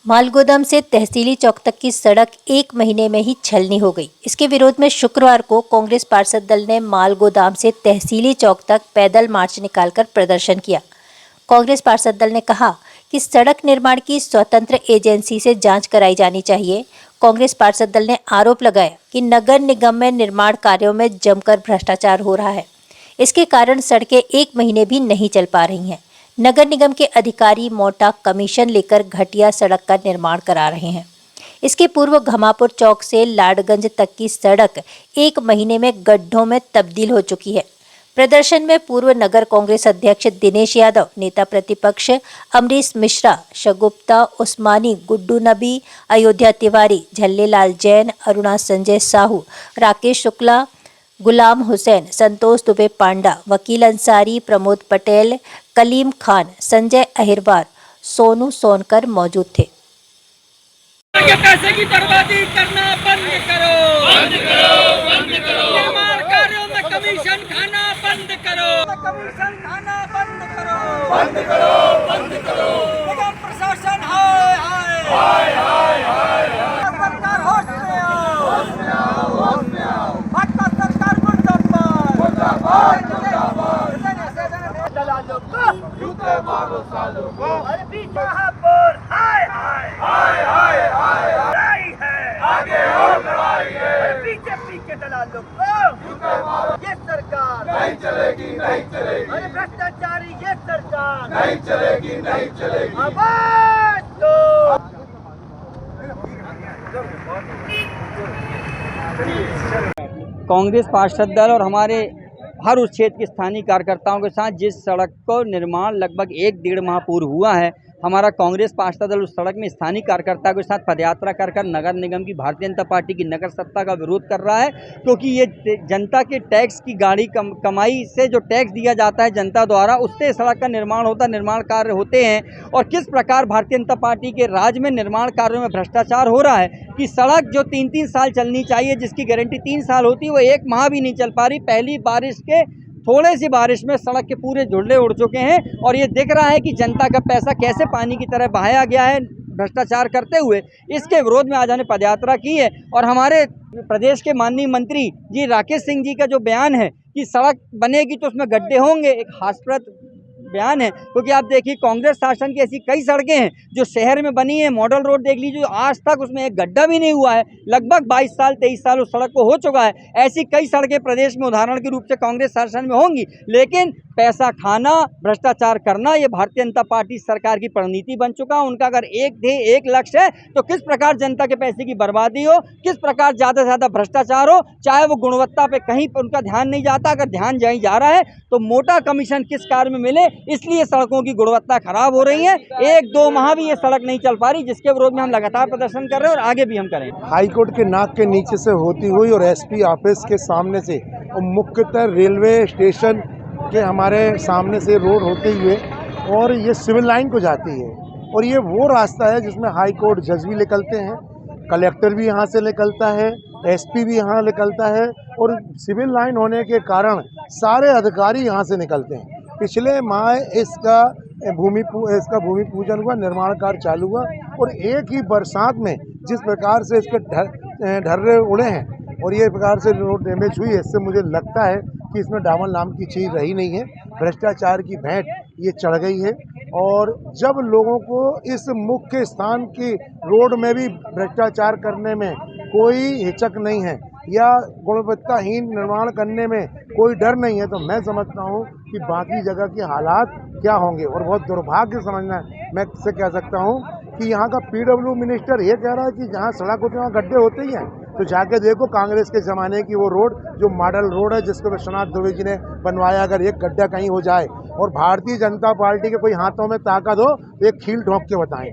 मालगोदाम से तहसीली चौक तक की सड़क 1 महीने में ही छलनी हो गई। इसके विरोध में शुक्रवार को कांग्रेस पार्षद दल ने मालगोदाम से तहसीली चौक तक पैदल मार्च निकालकर प्रदर्शन किया। कांग्रेस पार्षद दल ने कहा कि सड़क निर्माण की स्वतंत्र एजेंसी से जांच कराई जानी चाहिए। कांग्रेस पार्षद दल ने आरोप लगाया कि नगर निगम में निर्माण कार्यों में जमकर भ्रष्टाचार हो रहा है। इसके कारण सड़कें 1 महीने भी नहीं चल पा रही हैं। नगर निगम के अधिकारी मोटा कमीशन लेकर घटिया सड़क का निर्माण करा रहे हैं। इसके पूर्व घमापुर चौक से लाडगंज तक की सड़क 1 महीने में गड्ढों में तब्दील हो चुकी है। प्रदर्शन में पूर्व नगर कांग्रेस अध्यक्ष दिनेश यादव, नेता प्रतिपक्ष अमरीश मिश्रा, शगुफ्ता उस्मानी, गुड्डू नबी, अयोध्या तिवारी, झल्लेलाल जैन, अरुणा संजय साहू, राकेश शुक्ला, गुलाम हुसैन, संतोष दुबे पांडा, वकील अंसारी, प्रमोद पटेल, कलीम खान, संजय अहिरवार, सोनू सोनकर मौजूद थे। ये पैसे की बर्बादी करना बंद करो, बंद करो, बंद करो। निर्माण कार्यों में कमीशन खाना बंद करो, कमीशन खाना बंद करो, बंद करो, बंद करो। नगर प्रशासन हाय हाय हाय हाय हाय। सरकार होश में आओ, होश में आओ, होश में आओ। भाजपा सरकार मुर्दाबाद, मुर्दाबाद, मुर्दाबाद। दलालों को जूते मारो सालों को। अरे पीछे महापौर हाय हाय हाय हाय हाय है, आगे और लड़ाई है। बीजेपी के दलालों को जूते मारो। ये सरकार नहीं चलेगी, नहीं चलेगी। अरे भ्रष्टाचारी ये सरकार नहीं चलेगी, नहीं चलेगी। आवाज दो। कांग्रेस पार्षद दल और हमारे हर उस क्षेत्र के स्थानीय कार्यकर्ताओं के साथ जिस सड़क को निर्माण लगभग 1-1.5 माह पूर्व हुआ है, हमारा कांग्रेस पार्षद दल उस सड़क में स्थानीय कार्यकर्ता के साथ पदयात्रा कर नगर निगम की भारतीय जनता पार्टी की नगर सत्ता का विरोध कर रहा है, क्योंकि ये जनता के टैक्स की गाड़ी कमाई से जो टैक्स दिया जाता है जनता द्वारा, उससे सड़क का निर्माण होता, निर्माण कार्य होते हैं। और किस प्रकार भारतीय जनता पार्टी के राज में निर्माण कार्यों में भ्रष्टाचार हो रहा है कि सड़क जो 3-3 साल चलनी चाहिए, जिसकी गारंटी 3 साल होती है, वो 1 माह भी नहीं चल पा रही। पहली बारिश के थोड़े सी बारिश में सड़क के पूरे झुर्ले उड़ चुके हैं और ये दिख रहा है कि जनता का पैसा कैसे पानी की तरह बहाया गया है भ्रष्टाचार करते हुए। इसके विरोध में आज हमने पदयात्रा की है और हमारे प्रदेश के माननीय मंत्री जी राकेश सिंह जी का जो बयान है कि सड़क बनेगी तो उसमें गड्ढे होंगे, एक हास्यप्रद बयान है। क्योंकि आप देखिए कांग्रेस शासन की ऐसी कई सड़कें हैं जो शहर में बनी है। मॉडल रोड देख लीजिए, आज तक उसमें एक गड्ढा भी नहीं हुआ है। लगभग 22 साल 23 साल उस सड़क को हो चुका है। ऐसी कई सड़कें प्रदेश में उदाहरण के रूप से कांग्रेस शासन में होंगी, लेकिन पैसा खाना, भ्रष्टाचार करना, ये भारतीय जनता पार्टी सरकार की परिणति बन चुका है। उनका अगर एक लक्ष्य है तो किस प्रकार जनता के पैसे की बर्बादी हो, किस प्रकार ज़्यादा से ज़्यादा भ्रष्टाचार हो, चाहे वो गुणवत्ता पे कहीं पर उनका ध्यान नहीं जाता। अगर ध्यान कहीं जा रहा है तो मोटा कमीशन किस कार्य में मिले, इसलिए सड़कों की गुणवत्ता खराब हो रही है। 1-2 माह भी ये सड़क नहीं चल पा रही, जिसके विरोध में हम लगातार प्रदर्शन कर रहे हैं और आगे भी हम करेंगे। हाईकोर्ट के नाक के नीचे से होती हुई और एसपी ऑफिस के सामने से और मुख्यतः रेलवे स्टेशन के हमारे सामने से रोड होते हुए और ये सिविल लाइन को जाती है। और ये वो रास्ता है जिसमें हाई कोर्ट जज भी निकलते हैं, कलेक्टर भी यहाँ से निकलता है, एसपी भी यहाँ निकलता है और सिविल लाइन होने के कारण सारे अधिकारी यहाँ से निकलते हैं। पिछले माह इसका भूमि पूजन हुआ, निर्माण कार्य चालू हुआ और एक ही बरसात में जिस प्रकार से इसके ढर्रे उड़े हैं और ये प्रकार से रोड डैमेज हुई है, इससे मुझे लगता है कि इसमें डामर नाम की चीज़ रही नहीं है। भ्रष्टाचार की भेंट ये चढ़ गई है और जब लोगों को इस मुख्य स्थान की रोड में भी भ्रष्टाचार करने में कोई हिचक नहीं है या गुणवत्ताहीन निर्माण करने में कोई डर नहीं है, तो मैं समझता हूँ कि बाकी जगह के हालात क्या होंगे। और बहुत दुर्भाग्य समझना है, मैं इससे कह सकता हूँ कि यहाँ का पीडब्ल्यू मिनिस्टर ये कह रहा है कि जहाँ सड़क होती है वहाँ गड्ढे होते ही हैं। तो जाके देखो कांग्रेस के ज़माने की वो रोड जो मॉडल रोड है जिसको विश्वनाथ दुबे जी ने बनवाया, अगर एक गड्ढा कहीं हो जाए और भारतीय जनता पार्टी के कोई हाथों में ताकत हो तो एक खील ठोंक के बताएं।